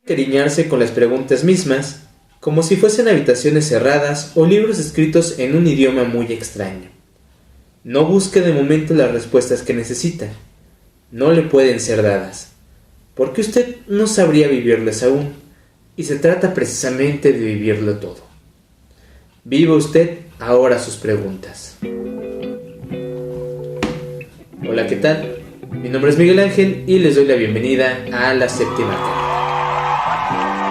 Cariñarse con las preguntas mismas, como si fuesen habitaciones cerradas o libros escritos en un idioma muy extraño. No busque de momento las respuestas que necesita. No le pueden ser dadas, porque usted no sabría vivirlas aún, y se trata precisamente de vivirlo todo. Viva usted ahora sus preguntas. Hola, ¿qué tal? Mi nombre es Miguel Ángel y les doy la bienvenida a la séptima carta.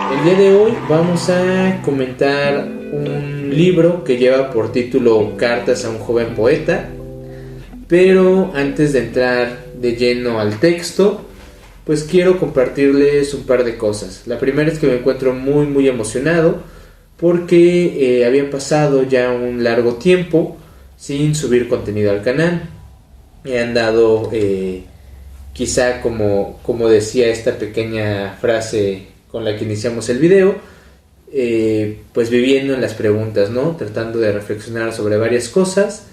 El día de hoy vamos a comentar un libro que lleva por título Cartas a un joven poeta, pero antes de entrar de lleno al texto, pues quiero compartirles un par de cosas. La primera es que me encuentro muy emocionado porque había pasado ya un largo tiempo sin subir contenido al canal. He andado, quizá como decía esta pequeña frase con la que iniciamos el video, pues viviendo en las preguntas, ¿no? Tratando de reflexionar sobre varias cosas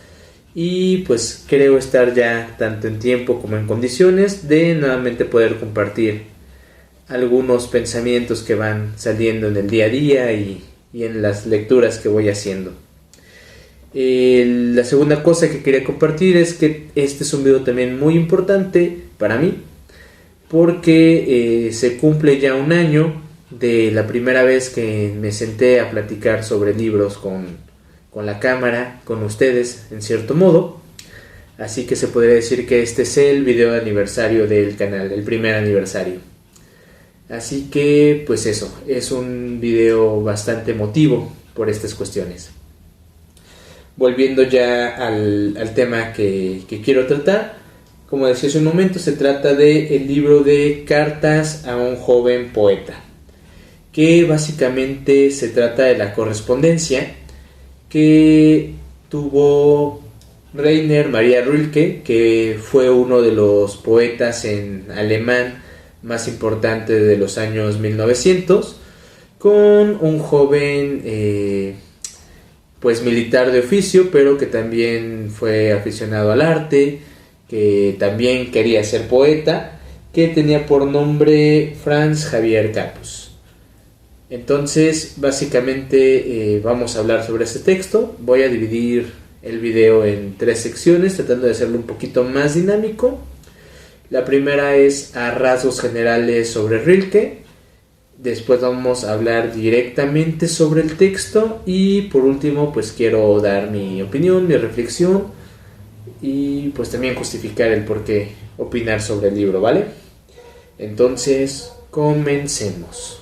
y pues creo estar ya tanto en tiempo como en condiciones de nuevamente poder compartir algunos pensamientos que van saliendo en el día a día y en las lecturas que voy haciendo. La segunda cosa que quería compartir es que este es un video también muy importante para mí, porque se cumple ya un año de la primera vez que me senté a platicar sobre libros con la cámara, con ustedes en cierto modo. Así que se podría decir que este es el video de aniversario del canal, el primer aniversario. Así que pues eso, es un video bastante emotivo por estas cuestiones. Volviendo ya al tema que quiero tratar, como decía hace un momento, se trata del libro de Cartas a un joven poeta, que básicamente se trata de la correspondencia que tuvo Rainer Maria Rilke, que fue uno de los poetas en alemán más importantes de los años 1900, con un joven pues militar de oficio, pero que también fue aficionado al arte, que también quería ser poeta, que tenía por nombre Franz Xavier Capus. Entonces, básicamente vamos a hablar sobre este texto. Voy a dividir el video en 3 secciones, tratando de hacerlo un poquito más dinámico. La primera es a rasgos generales sobre Rilke. Después vamos a hablar directamente sobre el texto. Y por último, pues quiero dar mi opinión, mi reflexión. Y pues también justificar el por qué opinar sobre el libro, ¿vale? Entonces, comencemos.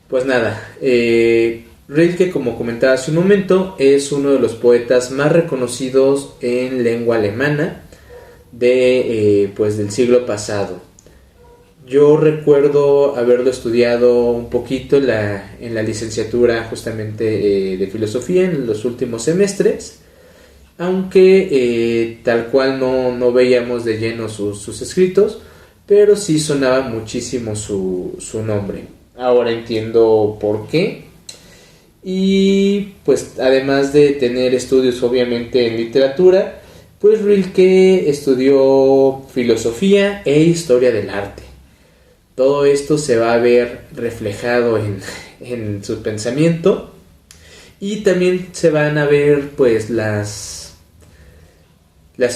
Pues nada, Rilke, como comentaba hace un momento, es uno de los poetas más reconocidos en lengua alemana del siglo pasado. Yo recuerdo haberlo estudiado un poquito en la licenciatura justamente de filosofía en los últimos semestres, aunque tal cual no veíamos de lleno sus escritos, pero sí sonaba muchísimo su nombre. Ahora entiendo por qué. Y pues además de tener estudios obviamente en literatura, pues Rilke estudió filosofía e historia del arte. Todo esto se va a ver reflejado en su pensamiento, y también se van a ver pues las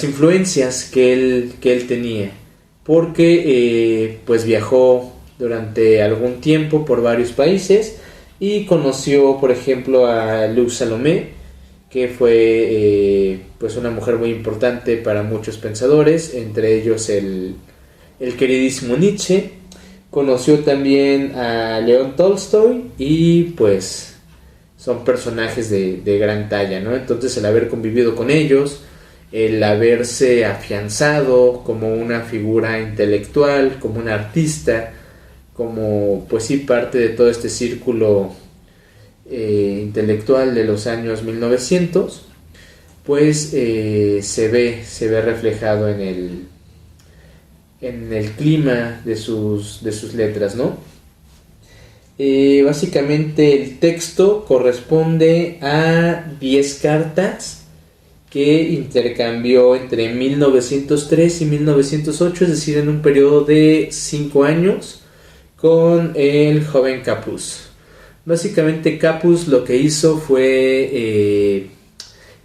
influencias que él tenía, porque pues viajó durante algún tiempo por varios países y conoció, por ejemplo, a Luz Salomé, que fue pues una mujer muy importante para muchos pensadores, entre ellos el queridísimo Nietzsche. Conoció también a León Tolstoy y pues son personajes de gran talla, ¿no? Entonces el haber convivido con ellos, el haberse afianzado como una figura intelectual, como un artista, como pues sí parte de todo este círculo intelectual de los años 1900, pues se ve reflejado en el clima de sus letras, ¿no? Básicamente el texto corresponde a 10 cartas que intercambió entre 1903 y 1908, es decir, en un periodo de 5 años, con el joven Capus. Básicamente Capus lo que hizo fue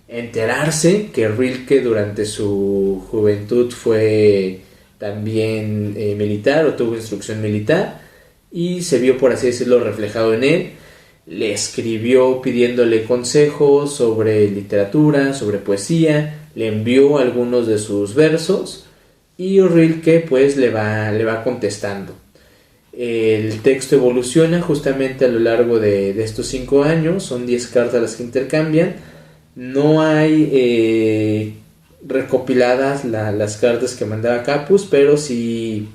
enterarse que Rilke durante su juventud fue también militar o tuvo instrucción militar y se vio, por así decirlo, reflejado en él. Le escribió pidiéndole consejos sobre literatura, sobre poesía, le envió algunos de sus versos y Rilke pues le va contestando. El texto evoluciona justamente a lo largo de estos 5 años, son 10 cartas las que intercambian. No hay recopiladas las cartas que mandaba Capus, pero sí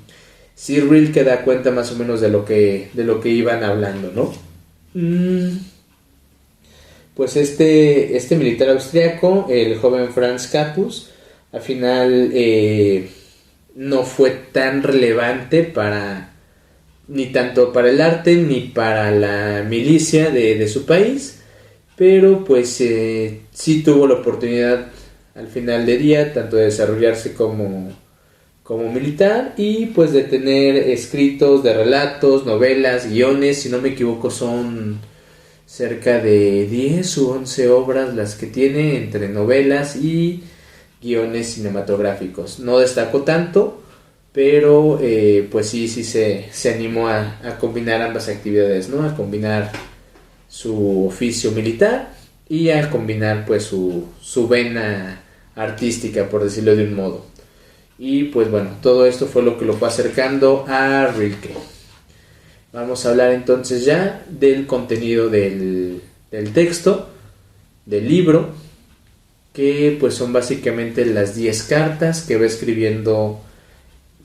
Rilke da cuenta más o menos de lo que iban hablando, ¿no? Pues este militar austriaco, el joven Franz Capus, al final no fue tan relevante ni tanto para el arte ni para la milicia de su país, pero pues sí tuvo la oportunidad al final del día tanto de desarrollarse como militar y pues de tener escritos de relatos, novelas, guiones. Si no me equivoco son cerca de 10 u 11 obras las que tiene entre novelas y guiones cinematográficos. No destacó tanto, pero pues sí se animó a combinar ambas actividades, ¿no? A combinar su oficio militar y a combinar pues su vena artística, por decirlo de un modo. Y pues bueno, todo esto fue lo que lo fue acercando a Rilke. Vamos a hablar entonces ya del contenido del texto, del libro, que pues son básicamente las 10 cartas que va escribiendo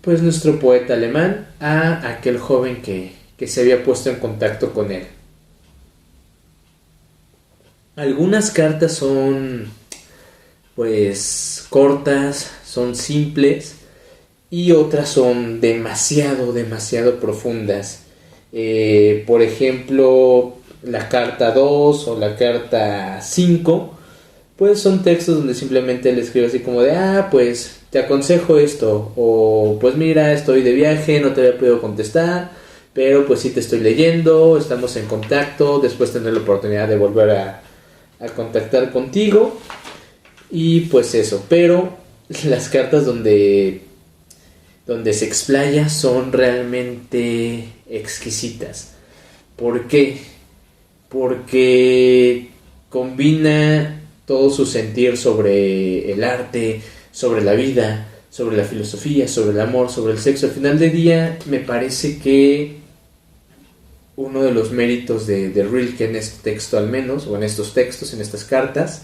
pues nuestro poeta alemán a aquel joven que se había puesto en contacto con él. Algunas cartas son pues cortas, son simples y otras son demasiado profundas. Por ejemplo, la carta 2 o la carta 5 pues son textos donde simplemente le escribo así como de pues te aconsejo esto, o pues mira, estoy de viaje, no te había podido contestar, pero pues sí te estoy leyendo, estamos en contacto, después tendré la oportunidad de volver a contactar contigo y pues eso. Pero las cartas donde se explaya son realmente exquisitas. ¿Por qué? Porque combina todo su sentir sobre el arte, sobre la vida, sobre la filosofía, sobre el amor, sobre el sexo. Al final del día me parece que uno de los méritos de Rilke en este texto al menos, o en estos textos, en estas cartas,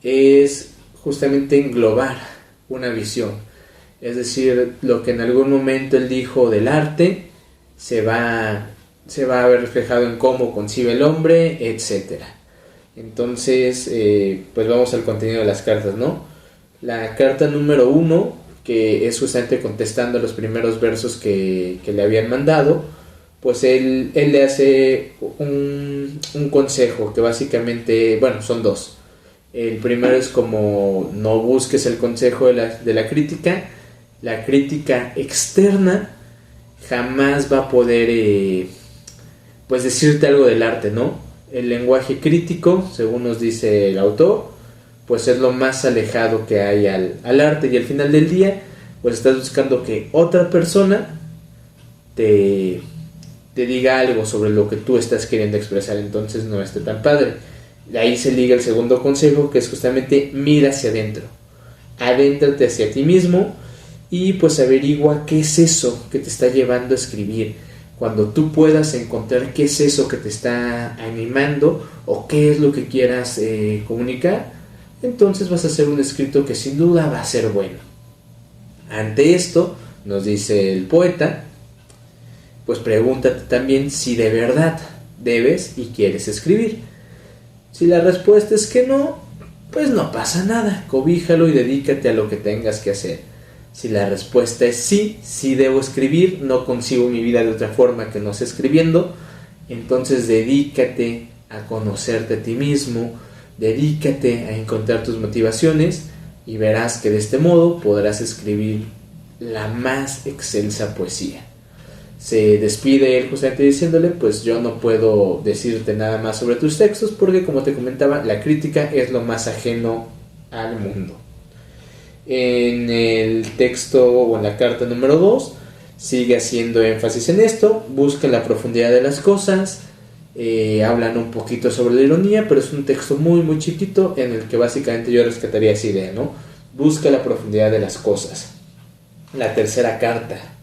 es justamente englobar una visión. Es decir, lo que en algún momento él dijo del arte se va a ver reflejado en cómo concibe el hombre, etc. Entonces, pues vamos al contenido de las cartas, ¿no? La carta número 1, que es justamente contestando los primeros versos que le habían mandado, pues él le hace un consejo que básicamente, bueno, son dos. El primero es como no busques el consejo de la crítica. La crítica externa jamás va a poder pues decirte algo del arte, ¿no? El lenguaje crítico, según nos dice el autor, pues es lo más alejado que hay al arte, y al final del día pues estás buscando que otra persona te diga algo sobre lo que tú estás queriendo expresar. Entonces no esté tan padre. De ahí se liga el segundo consejo, que es justamente mira hacia adentro, adéntrate hacia ti mismo y pues averigua qué es eso que te está llevando a escribir. Cuando tú puedas encontrar qué es eso que te está animando o qué es lo que quieras comunicar, entonces vas a hacer un escrito que sin duda va a ser bueno. Ante esto, nos dice el poeta, pues pregúntate también si de verdad debes y quieres escribir. Si la respuesta es que no, pues no pasa nada, cobíjalo y dedícate a lo que tengas que hacer. Si la respuesta es sí, sí debo escribir, no concibo mi vida de otra forma que no sea escribiendo, entonces dedícate a conocerte a ti mismo, dedícate a encontrar tus motivaciones y verás que de este modo podrás escribir la más excelsa poesía. se despide él justamente diciéndole, pues yo no puedo decirte nada más sobre tus textos porque, como te comentaba, la crítica es lo más ajeno al mundo. En el texto o en la carta número 2 sigue haciendo énfasis en esto, busca la profundidad de las cosas, hablan un poquito sobre la ironía, pero es un texto muy muy chiquito en el que básicamente yo rescataría esa idea, ¿no? Busca la profundidad de las cosas. La tercera carta.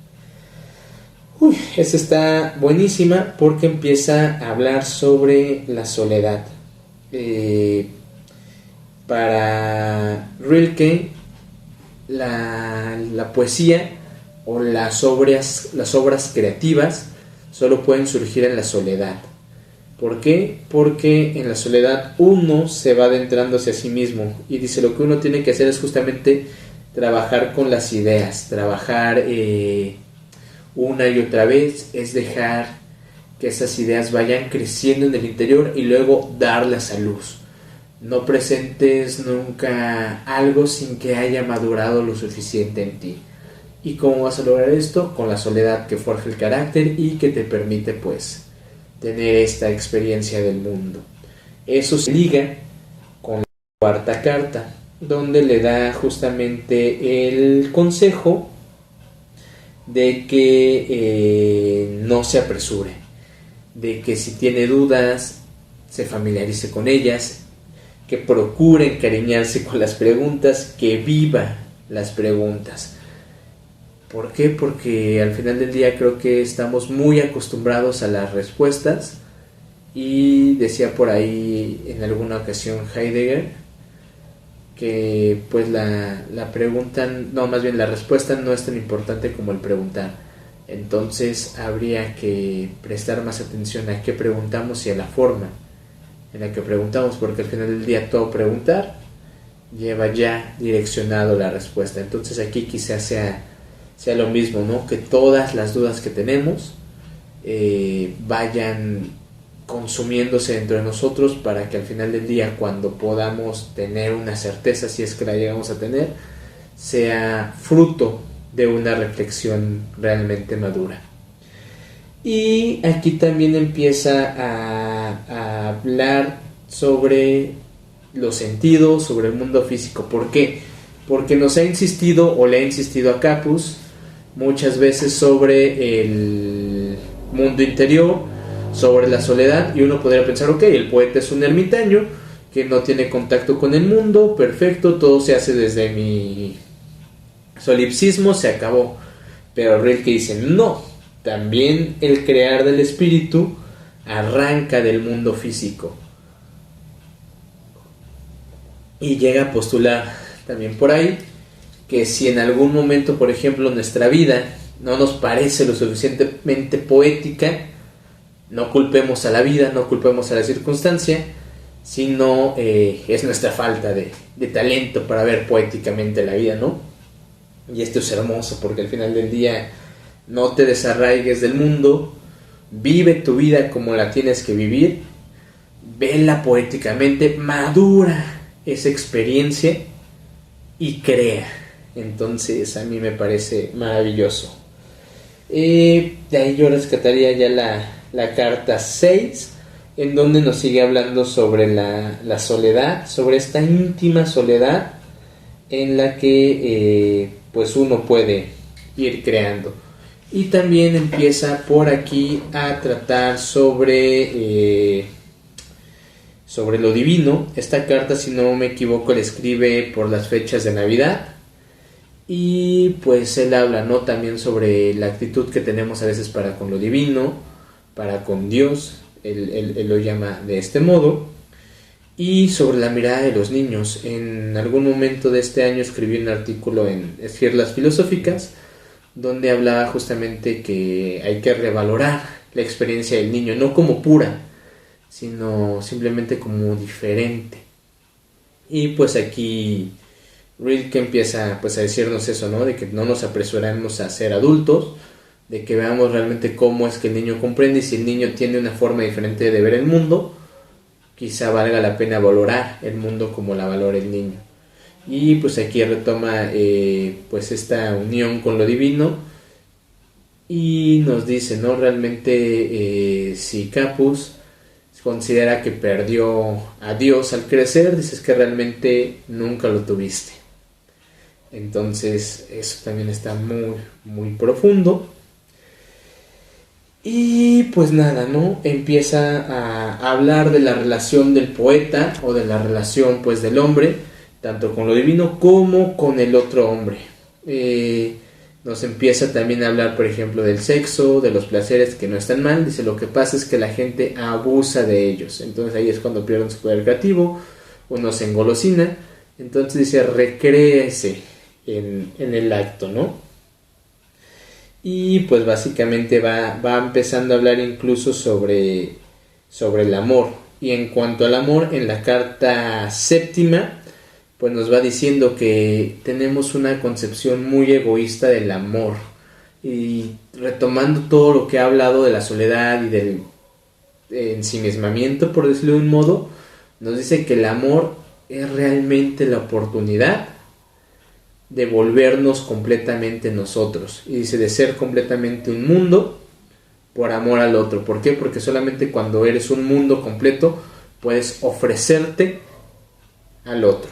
Esta está buenísima porque empieza a hablar sobre la soledad. Para Rilke, la poesía o las obras creativas solo pueden surgir en la soledad. ¿Por qué? Porque en la soledad uno se va adentrando hacia sí mismo y dice lo que uno tiene que hacer es justamente trabajar con las ideas, trabajar una y otra vez, es dejar que esas ideas vayan creciendo en el interior y luego darlas a luz. No presentes nunca algo sin que haya madurado lo suficiente en ti. ¿Y cómo vas a lograr esto? Con la soledad que forja el carácter y que te permite pues tener esta experiencia del mundo. Eso se liga con la cuarta carta, donde le da justamente el consejo de que no se apresure, de que si tiene dudas se familiarice con ellas, que procure encariñarse con las preguntas, que viva las preguntas. ¿Por qué? Porque al final del día creo que estamos muy acostumbrados a las respuestas y decía por ahí en alguna ocasión Heidegger que pues la pregunta, no, más bien la respuesta no es tan importante como el preguntar. Entonces habría que prestar más atención a qué preguntamos y a la forma en la que preguntamos, porque al final del día todo preguntar lleva ya direccionado la respuesta. Entonces aquí quizás sea lo mismo, ¿no? Que todas las dudas que tenemos vayan consumiéndose dentro de nosotros para que al final del día, cuando podamos tener una certeza, si es que la llegamos a tener, sea fruto de una reflexión realmente madura. Y aquí también empieza a hablar sobre los sentidos, sobre el mundo físico. ¿Por qué? Porque nos ha insistido, o le ha insistido a Capus muchas veces, sobre el mundo interior, sobre la soledad, y uno podría pensar, ok, el poeta es un ermitaño que no tiene contacto con el mundo, perfecto, todo se hace desde mi solipsismo, se acabó. Pero Rilke dice, no, también el crear del espíritu arranca del mundo físico. Y llega a postular también por ahí que si en algún momento, por ejemplo, nuestra vida no nos parece lo suficientemente poética, no culpemos a la vida, no culpemos a la circunstancia, sino es nuestra falta de talento para ver poéticamente la vida, ¿no? Y esto es hermoso porque al final del día no te desarraigues del mundo, vive tu vida como la tienes que vivir, vela poéticamente, madura esa experiencia y crea. Entonces a mí me parece maravilloso. De ahí yo rescataría ya la carta 6, en donde nos sigue hablando sobre la soledad, sobre esta íntima soledad en la que pues uno puede ir creando. Y también empieza por aquí a tratar sobre lo divino. Esta carta, si no me equivoco, la escribe por las fechas de Navidad. Y pues él habla, ¿no?, también sobre la actitud que tenemos a veces para con lo divino, para con Dios, él lo llama de este modo, y sobre la mirada de los niños. En algún momento de este año escribí un artículo en Esquirlas Filosóficas, donde hablaba justamente que hay que revalorar la experiencia del niño, no como pura, sino simplemente como diferente. Y pues aquí Rilke empieza pues a decirnos eso, ¿no? De que no nos apresuremos a ser adultos, de que veamos realmente cómo es que el niño comprende, y si el niño tiene una forma diferente de ver el mundo, quizá valga la pena valorar el mundo como la valora el niño. Y pues aquí retoma pues esta unión con lo divino, y nos dice, ¿no? Realmente si Capus considera que perdió a Dios al crecer, dices que realmente nunca lo tuviste. Entonces eso también está muy, muy profundo. Y pues nada, ¿no? Empieza a hablar de la relación del poeta o de la relación pues del hombre, tanto con lo divino como con el otro hombre. Nos empieza también a hablar, por ejemplo, del sexo, de los placeres que no están mal. Dice, lo que pasa es que la gente abusa de ellos. Entonces ahí es cuando pierden su poder creativo, uno se engolosina. Entonces dice, recréese en el acto, ¿no? Y pues básicamente va empezando a hablar incluso sobre el amor. Y en cuanto al amor, en la carta séptima, pues nos va diciendo que tenemos una concepción muy egoísta del amor. Y retomando todo lo que ha hablado de la soledad y del ensimismamiento, por decirlo de un modo, nos dice que el amor es realmente la oportunidad de volvernos completamente nosotros. Y dice, de ser completamente un mundo por amor al otro. ¿Por qué? Porque solamente cuando eres un mundo completo puedes ofrecerte al otro.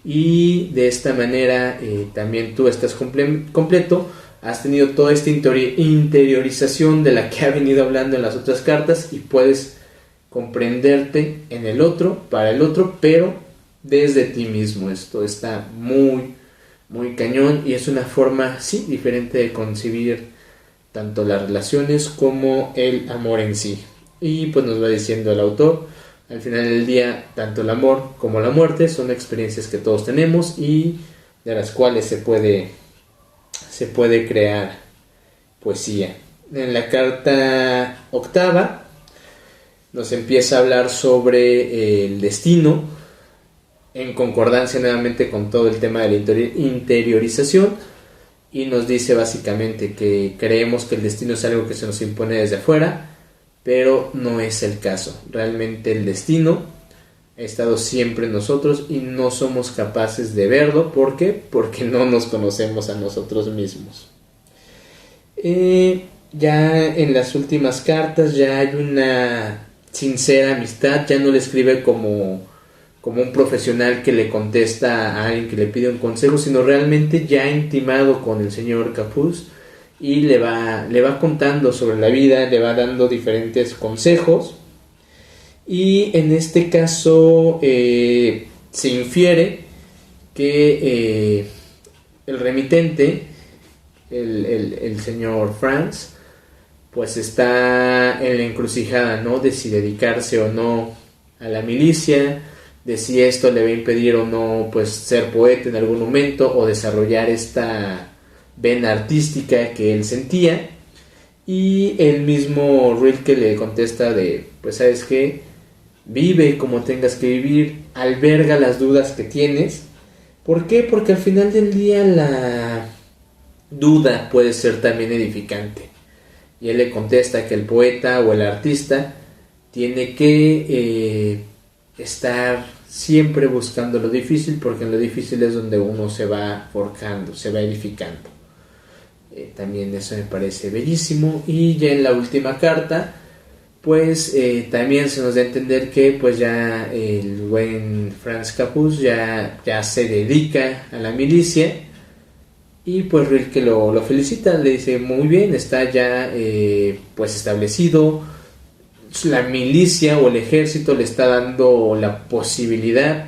Y de esta manera también tú estás completo, has tenido toda esta interiorización de la que ha venido hablando en las otras cartas y puedes comprenderte en el otro, para el otro, pero desde ti mismo. Esto está muy, muy cañón y es una forma, sí, diferente de concebir tanto las relaciones como el amor en sí. Y pues nos va diciendo el autor, al final del día, tanto el amor como la muerte son experiencias que todos tenemos y de las cuales se puede crear poesía. En la carta octava nos empieza a hablar sobre el destino, en concordancia nuevamente con todo el tema de la interiorización, y nos dice básicamente que creemos que el destino es algo que se nos impone desde afuera, pero no es el caso. Realmente el destino ha estado siempre en nosotros y no somos capaces de verlo. ¿Por qué? Porque no nos conocemos a nosotros mismos. Ya en las últimas cartas ya hay una sincera amistad, ya no le escribe como un profesional que le contesta a alguien que le pide un consejo, sino realmente ya intimado con el señor Capus y le va contando sobre la vida, le va dando diferentes consejos y en este caso se infiere que el remitente, el señor Franz, pues está en la encrucijada, ¿no? De si dedicarse o no a la milicia, de si esto le va a impedir o no pues ser poeta en algún momento o desarrollar esta vena artística que él sentía. Y el mismo Rilke le contesta de, pues sabes qué, vive como tengas que vivir, alberga las dudas que tienes. ¿Por qué? Porque al final del día la duda puede ser también edificante. Y él le contesta que el poeta o el artista tiene que estar siempre buscando lo difícil, porque en lo difícil es donde uno se va forjando, se va edificando. También eso me parece bellísimo. Y ya en la última carta pues también se nos da a entender que pues ya el buen Franz Capus ya se dedica a la milicia. Y pues Rilke lo felicita, le dice muy bien, está ya pues establecido, la milicia o el ejército le está dando la posibilidad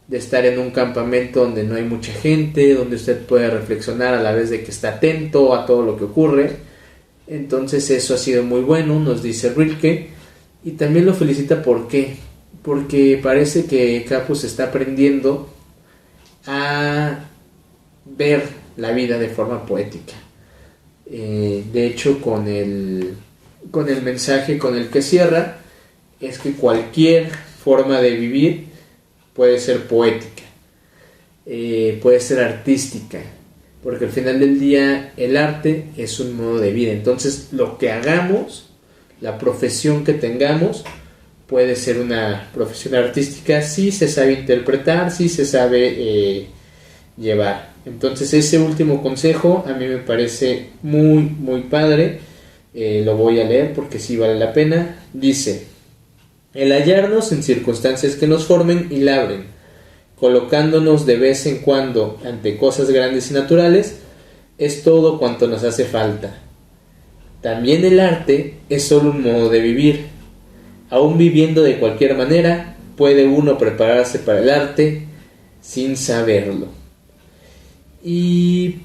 de estar en un campamento donde no hay mucha gente, donde usted puede reflexionar a la vez de que está atento a todo lo que ocurre. Entonces eso ha sido muy bueno, nos dice Rilke, y también lo felicita. ¿Por qué? Porque parece que Capus está aprendiendo a ver la vida de forma poética. De hecho, con el mensaje con el que cierra, es que cualquier forma de vivir puede ser poética, puede ser artística, porque al final del día el arte es un modo de vida. Entonces lo que hagamos, la profesión que tengamos, puede ser una profesión artística si se sabe interpretar, si se sabe llevar. Entonces ese último consejo a mí me parece muy muy padre. Lo voy a leer porque sí vale la pena. Dice: el hallarnos en circunstancias que nos formen y labren, colocándonos de vez en cuando ante cosas grandes y naturales, es todo cuanto nos hace falta. También el arte es solo un modo de vivir. Aún viviendo de cualquier manera, puede uno prepararse para el arte sin saberlo. Y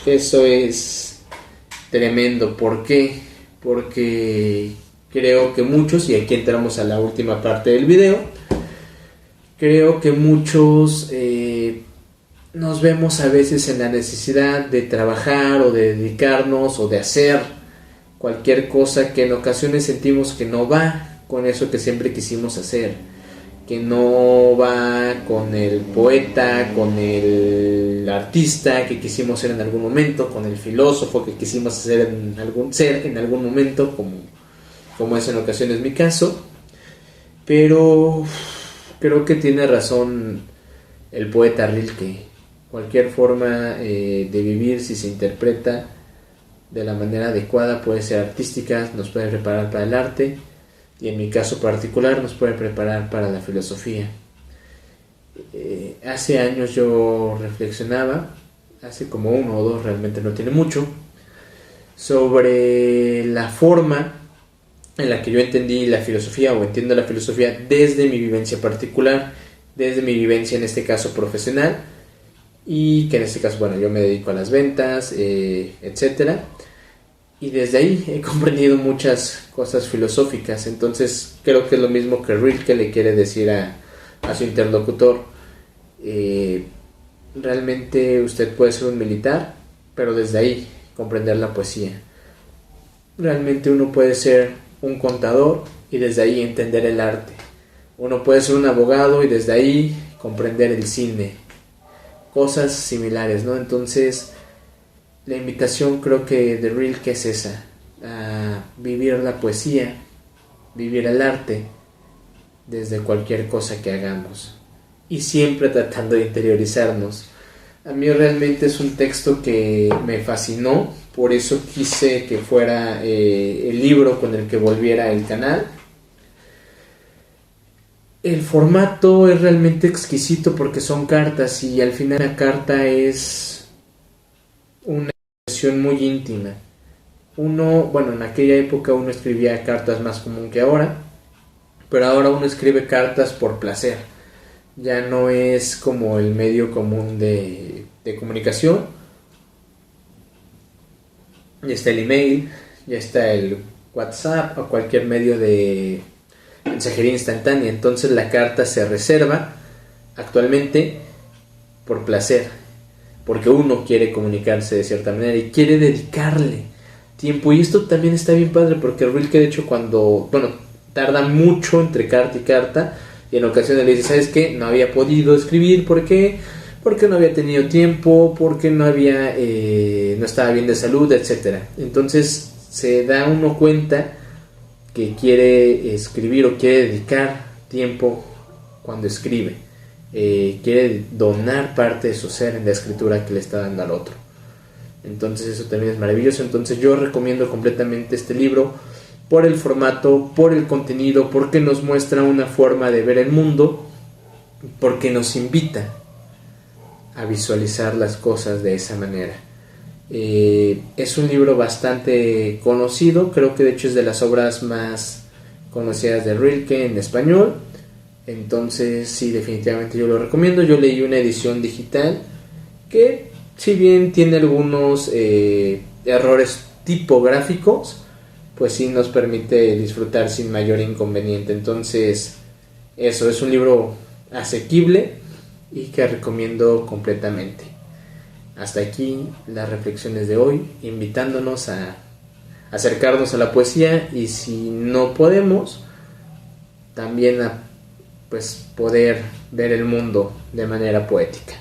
eso es tremendo. ¿Por qué? Porque creo que muchos, y aquí entramos a la última parte del video, creo que muchos nos vemos a veces en la necesidad de trabajar o de dedicarnos o de hacer cualquier cosa que en ocasiones sentimos que no va con eso que siempre quisimos hacer, que no va con el poeta, con el artista que quisimos ser en algún momento, con el filósofo que quisimos ser en algún momento, como es en ocasiones mi caso. Pero creo que tiene razón el poeta Rilke. Cualquier forma de vivir, si se interpreta de la manera adecuada, puede ser artística, nos puede preparar para el arte, y en mi caso particular nos puede preparar para la filosofía. Hace años yo reflexionaba, hace como 1 o 2, realmente no tiene mucho, sobre la forma en la que yo entendí la filosofía o entiendo la filosofía desde mi vivencia particular, desde mi vivencia en este caso profesional, y que en este caso, bueno, yo me dedico a las ventas, etcétera, y desde ahí he comprendido muchas cosas filosóficas. Entonces creo que es lo mismo que Rilke le quiere decir a su interlocutor. Realmente usted puede ser un militar, pero desde ahí comprender la poesía. Realmente uno puede ser un contador y desde ahí entender el arte. Uno puede ser un abogado y desde ahí comprender el cine. Cosas similares, ¿no? Entonces la invitación creo que de Rilke es esa, a vivir la poesía, vivir el arte desde cualquier cosa que hagamos y siempre tratando de interiorizarnos. A mí realmente es un texto que me fascinó, por eso quise que fuera el libro con el que volviera el canal. El formato es realmente exquisito porque son cartas y al final la carta es una expresión muy íntima. En aquella época uno escribía cartas más común que ahora, pero ahora uno escribe cartas por placer. Ya no es como el medio común de comunicación. Ya está el email, ya está el WhatsApp o cualquier medio de mensajería instantánea. Entonces la carta se reserva actualmente por placer, porque uno quiere comunicarse de cierta manera y quiere dedicarle tiempo. Y esto también está bien padre porque Rilke, de hecho, tarda mucho entre carta y carta, y en ocasiones le dice: ¿sabes qué? No había podido escribir. ¿Por qué? Porque no había tenido tiempo, porque no estaba bien de salud, etcétera. Entonces se da uno cuenta que quiere escribir o quiere dedicar tiempo cuando escribe, quiere donar parte de su ser en la escritura que le está dando al otro. Entonces eso también es maravilloso. Entonces yo recomiendo completamente este libro por el formato, por el contenido, porque nos muestra una forma de ver el mundo, porque nos invita a visualizar las cosas de esa manera. Es un libro bastante conocido, creo que de hecho es de las obras más conocidas de Rilke en español. Entonces sí, definitivamente yo lo recomiendo. Yo leí una edición digital que, si bien tiene algunos errores tipográficos, pues sí nos permite disfrutar sin mayor inconveniente. Entonces eso es un libro asequible y que recomiendo completamente. Hasta aquí las reflexiones de hoy, invitándonos a acercarnos a la poesía, y si no podemos, también a poder ver el mundo de manera poética.